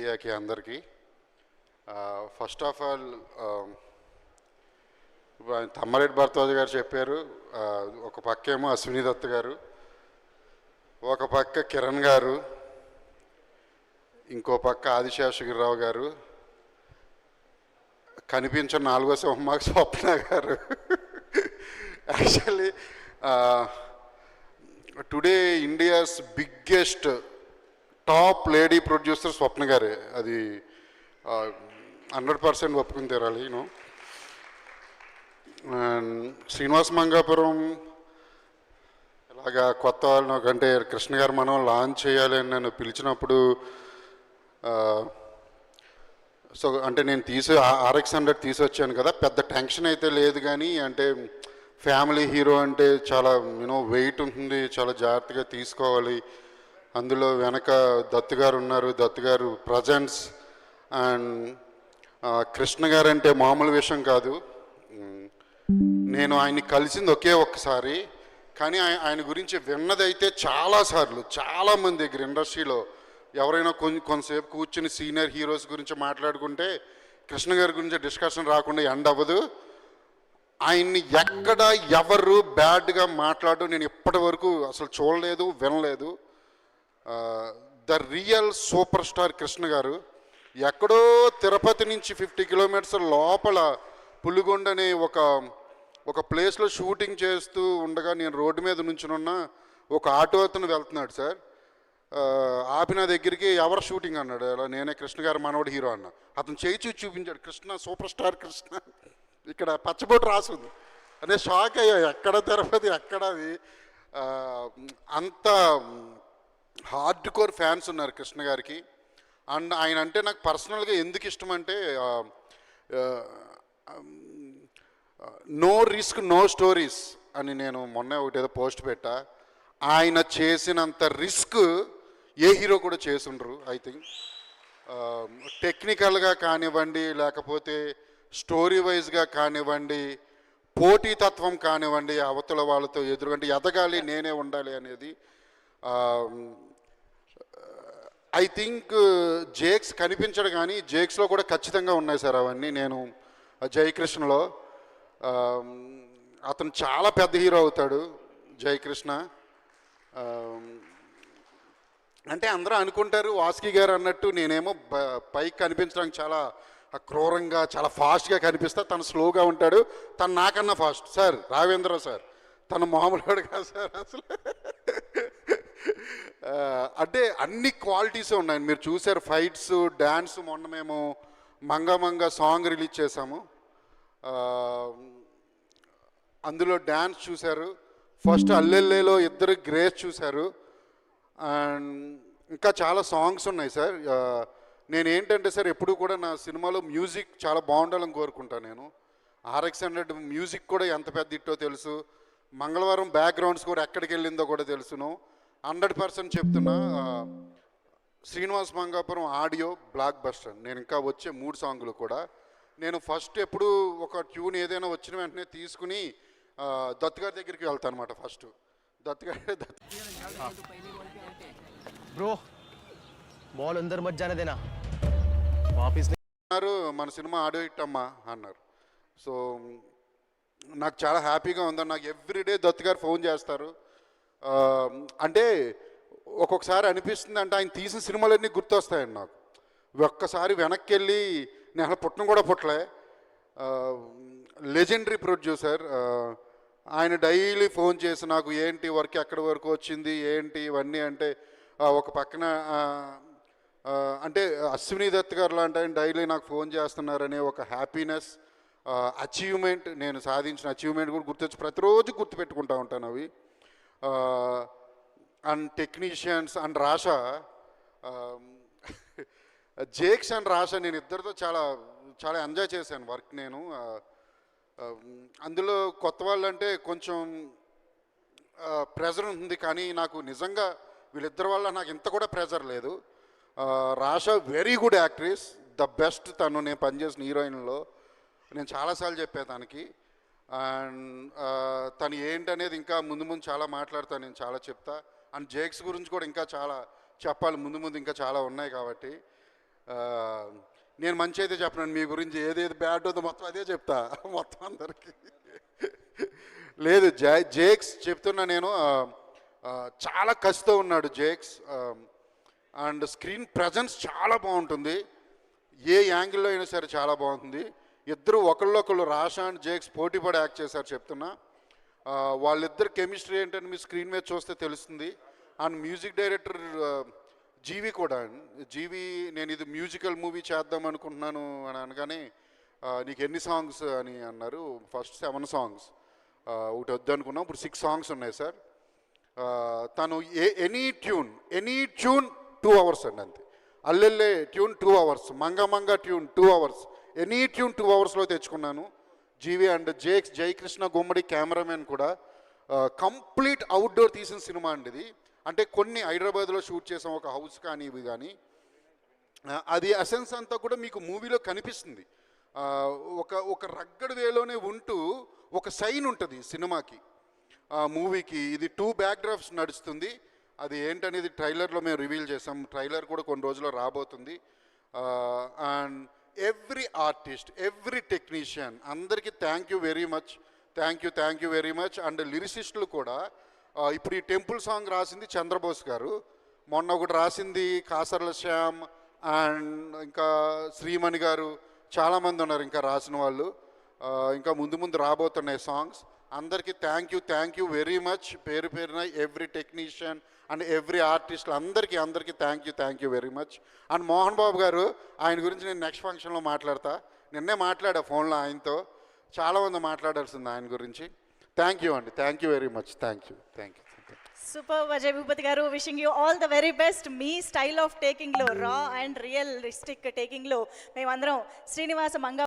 మీడియాకి అందరికీ first of all Tammareddy Bharadwaj గారు చెప్పారు. ఒక పక్క ఏమో అశ్విని దత్ గారు, ఒక పక్క కిరణ్ గారు, ఇంకో పక్క ఆదిశేషగిరిరావు గారు, కనిపించిన నాలుగో సింహమాకు స్వప్న గారు. Actually today India's biggest top lady producer Swapna గారే. అది 100% ఒప్పుకుని తీరాలి. యూనో, శ్రీనివాస్ మంగాపురం ఇలాగా కొత్త వాళ్ళని అంటే కృష్ణ గారు మనం లాంచ్ చేయాలి అని నన్ను పిలిచినప్పుడు, సో అంటే నేను RX100 తీసుకొచ్చాను కదా, పెద్ద టెన్షన్ అయితే లేదు. కానీ అంటే ఫ్యామిలీ హీరో అంటే చాలా వెయిట్ ఉంటుంది, చాలా జాగ్రత్తగా తీసుకోవాలి. అందులో వెనక దత్తు గారు ఉన్నారు, దత్తు గారు ప్రజెన్స్. అండ్ కృష్ణ గారు అంటే మామూలు విషయం కాదు. నేను ఆయన్ని కలిసింది ఒకే ఒక్కసారి, కానీ ఆయన గురించి విన్నదైతే చాలాసార్లు చాలామంది దగ్గర ఇండస్ట్రీలో ఎవరైనా కొంతసేపు కూర్చుని సీనియర్ హీరోస్ గురించి మాట్లాడుకుంటే కృష్ణ గారి గురించి డిస్కషన్ రాకుండా ఎండ్ అవ్వదు. ఆయన్ని ఎక్కడ ఎవరు బ్యాడ్గా మాట్లాడు నేను ఇప్పటి వరకు అసలు చూడలేదు, వినలేదు. The real super star Krishna గారు ఎక్కడో తిరుపతి నుంచి 50 కిలోమీటర్స్ లోపల పులిగొండ అనే ఒక ప్లేస్లో షూటింగ్ చేస్తూ ఉండగా నేను రోడ్డు మీద నుంచునున్న ఒక ఆటో అతను వెళ్తున్నాడు సార్. ఆపి నా దగ్గరికి ఎవరు షూటింగ్ అన్నాడు. అలా నేనే కృష్ణ గారు మనోడు హీరో అన్న. అతను చేయి చూపించాడు, కృష్ణ సూపర్ స్టార్ కృష్ణ, ఇక్కడ పచ్చబొట్టు రాసుంది అనే షాక్ అయ్యా. ఎక్కడ తిరుపతి, ఎక్కడ అది. అంత హార్డ్ కోర్ ఫ్యాన్స్ ఉన్నారు కృష్ణ గారికి. అండ్ ఆయన అంటే నాకు పర్సనల్గా ఎందుకు ఇష్టం అంటే, నో రిస్క్ నో స్టోరీస్ అని నేను మొన్న ఒకటి ఏదో పోస్ట్ పెట్టా. ఆయన చేసినంత రిస్క్ ఏ హీరో కూడా చేసుండ్రు. ఐ థింక్ టెక్నికల్గా కానివ్వండి, లేకపోతే స్టోరీ వైజ్గా కానివ్వండి, పోటీతత్వం కానివ్వండి, అవతల వాళ్ళతో ఎదురుగంటే ఎదగాలి, నేనే ఉండాలి అనేది. ఐ థింక్ జేక్స్ కనిపించడు, కానీ జేక్స్లో కూడా ఖచ్చితంగా ఉన్నాయి సార్ అవన్నీ. నేను జయకృష్ణలో అతను చాలా పెద్ద హీరో అవుతాడు జయకృష్ణ. అంటే అందరూ అనుకుంటారు వాసుకి గారు అన్నట్టు నేనేమో పైకి కనిపించడానికి చాలా క్రూరంగా చాలా ఫాస్ట్గా కనిపిస్తా, తను స్లోగా ఉంటాడు. తను నాకన్నా ఫాస్ట్ సార్. రావేంద్ర సార్ తను మామూలుడు కాదు సార్ అసలు. అంటే అన్ని క్వాలిటీస్ ఉన్నాయి. మీరు చూసారు ఫైట్స్, డ్యాన్స్. మొన్న మేము మంగ సాంగ్ రిలీజ్ చేసాము, అందులో డ్యాన్స్ చూశారు. ఫస్ట్ అల్లెల్లేలో ఇద్దరు గ్రేస్ చూశారు. అండ్ ఇంకా చాలా సాంగ్స్ ఉన్నాయి సార్. నేను ఏంటంటే సార్ ఎప్పుడు కూడా నా సినిమాలో మ్యూజిక్ చాలా బాగుండాలని కోరుకుంటాను. నేను RX100 మ్యూజిక్ కూడా ఎంత పెద్ద ఇట్టో తెలుసు, మంగళవారం బ్యాక్గ్రౌండ్స్ కూడా ఎక్కడికి వెళ్ళిందో కూడా తెలుసును. 100% చెప్తున్నా, Srinivas Mangapuram audio block buster. నేను ఇంకా వచ్చే 3 సాంగులు కూడా నేను ఫస్ట్ ఎప్పుడు ఒక ట్యూన్ ఏదైనా వచ్చిన వెంటనే తీసుకుని దత్ గారి దగ్గరికి వెళ్తాను అనమాట. ఫస్ట్ దత్ గారి బ్రో బాల్ అందరు మధ్య జానేదేనా వాపస్ అన్నారు, మన సినిమా ఆడియో హిట్ అమ్మా అన్నారు. సో నాకు చాలా హ్యాపీగా ఉందని. నాకు ఎవ్రీడే దత్ గారు ఫోన్ చేస్తారు. అంటే ఒక్కొక్కసారి అనిపిస్తుంది, అంటే ఆయన తీసిన సినిమాలన్నీ గుర్తొస్తాయండి నాకు. ఒక్కసారి వెనక్కి వెళ్ళి నేను పుట్టడం కూడా పుట్టలే. లెజెండరీ ప్రొడ్యూసర్ ఆయన డైలీ ఫోన్ చేసి నాకు ఏంటి వర్క్ ఎక్కడి వరకు వచ్చింది ఏంటి ఇవన్నీ. అంటే ఒక పక్కన అంటే అశ్విని దత్ గారు లాంటి ఆయన డైలీ నాకు ఫోన్ చేస్తున్నారనే ఒక హ్యాపీనెస్, అచీవ్మెంట్, నేను సాధించిన అచీవ్మెంట్ కూడా గుర్తొచ్చి ప్రతిరోజు గుర్తుపెట్టుకుంటూ ఉంటాను అవి. And technicians and Rasha, Jakes and Rasha, నేను ఇద్దరితో చాలా చాలా ఎంజాయ్ చేశాను వర్క్. నేను అందులో కొత్త వాళ్ళంటే కొంచెం ప్రెజర్ ఉంటుంది, కానీ నాకు నిజంగా వీళ్ళిద్దరి వల్ల నాకు ఇంత కూడా ప్రెజర్ లేదు. Rasha very good actress, the best. తను నేను పనిచేసిన హీరోయిన్లో నేను చాలాసార్లు చెప్పాను తనకి. అండ్ తను ఏంటనేది ఇంకా ముందు చాలా మాట్లాడతాను, నేను చాలా చెప్తా. అండ్ జేక్స్ గురించి కూడా ఇంకా చాలా చెప్పాలి, ముందు ఇంకా చాలా ఉన్నాయి కాబట్టి. నేను మంచి అయితే చెప్పను, మీ గురించి ఏదేది బ్యాడ్ ఉందో మొత్తం అదే చెప్తా మొత్తం అందరికీ. లేదు జేక్స్ చెప్తున్నా నేను, చాలా కసితో ఉన్నాడు జేక్స్. అండ్ స్క్రీన్ ప్రజెన్స్ చాలా బాగుంటుంది, ఏ యాంగిల్లో అయినా సరే చాలా బాగుంటుంది. ఇద్దరు ఒకళ్ళొకళ్ళు, రాషా అండ్ జేక్స్ పోటీపడి యాక్ట్ చేశారు చెప్తున్నా. వాళ్ళిద్దరు కెమిస్ట్రీ ఏంటని మీ స్క్రీన్ మీద చూస్తే తెలుస్తుంది. అండ్ మ్యూజిక్ డైరెక్టర్ జీవి కూడా. జీవి నేను ఇది మ్యూజికల్ మూవీ చేద్దాం అనుకుంటున్నాను అని అనగానే నీకు ఎన్ని సాంగ్స్ అని అన్నారు. ఫస్ట్ 7 సాంగ్స్, ఒకటి వద్దు అనుకున్నాం, ఇప్పుడు 6 సాంగ్స్ ఉన్నాయి సార్. తను ఎనీ ట్యూన్ 2 అవర్స్ అండి అంతే. అల్లెల్లే ట్యూన్ 2 అవర్స్, మంగ ట్యూన్ 2 అవర్స్, ఎనీ ట్యూన్ 2 అవర్స్లో తెచ్చుకున్నాను. జీవి అండ్ జేక్స్, జయకృష్ణ గుమ్మడి కెమెరామెన్ కూడా. కంప్లీట్ అవుట్డోర్ తీసిన సినిమా అండి ఇది. అంటే కొన్ని హైదరాబాద్లో షూట్ చేసాం, ఒక హౌస్ కానీ ఇవి కానీ, అది అసెన్స్ అంతా కూడా మీకు మూవీలో కనిపిస్తుంది. ఒక రగ్గడ్ వేలోనే ఉంటూ ఒక సైన్ ఉంటుంది సినిమాకి, మూవీకి. ఇది 2 బ్యాక్డ్రాప్స్ నడుస్తుంది. అది ఏంటనేది ట్రైలర్లో మేము రివీల్ చేసాం. ట్రైలర్ కూడా కొన్ని రోజుల్లో రాబోతుంది. And every artist, every technician, అందరికీ thank you very much. And లిరిసిస్టులు కూడా. ఇప్పుడు ఈ టెంపుల్ సాంగ్ రాసింది చంద్రబోస్ గారు, మొన్న ఒకటి రాసింది కాసర్ల శ్యామ్, అండ్ ఇంకా శ్రీమణి గారు, చాలామంది ఉన్నారు ఇంకా రాసిన వాళ్ళు. ఇంకా ముందు రాబోతున్నాయి సాంగ్స్. అందరికీ థ్యాంక్ యూ వెరీ మచ్, పేరున every technician and every artist, అందరికీ thank you very much. And Mohan Babu గారు, ఆయన గురించి నేను నెక్స్ట్ ఫంక్షన్లో మాట్లాడతా. నిన్నే మాట్లాడా ఫోన్లో ఆయనతో, చాలామంది మాట్లాడాల్సింది ఆయన గురించి. థ్యాంక్ యూ అండి, thank you very much, thank you. Super Ajay Bhupathi గారు, wishing you all the very best. మీ స్టైల్ ఆఫ్ టేకింగ్లో, రా అండ్ రియలిస్టిక్ టేకింగ్లో మేమందరం శ్రీనివాస మంగ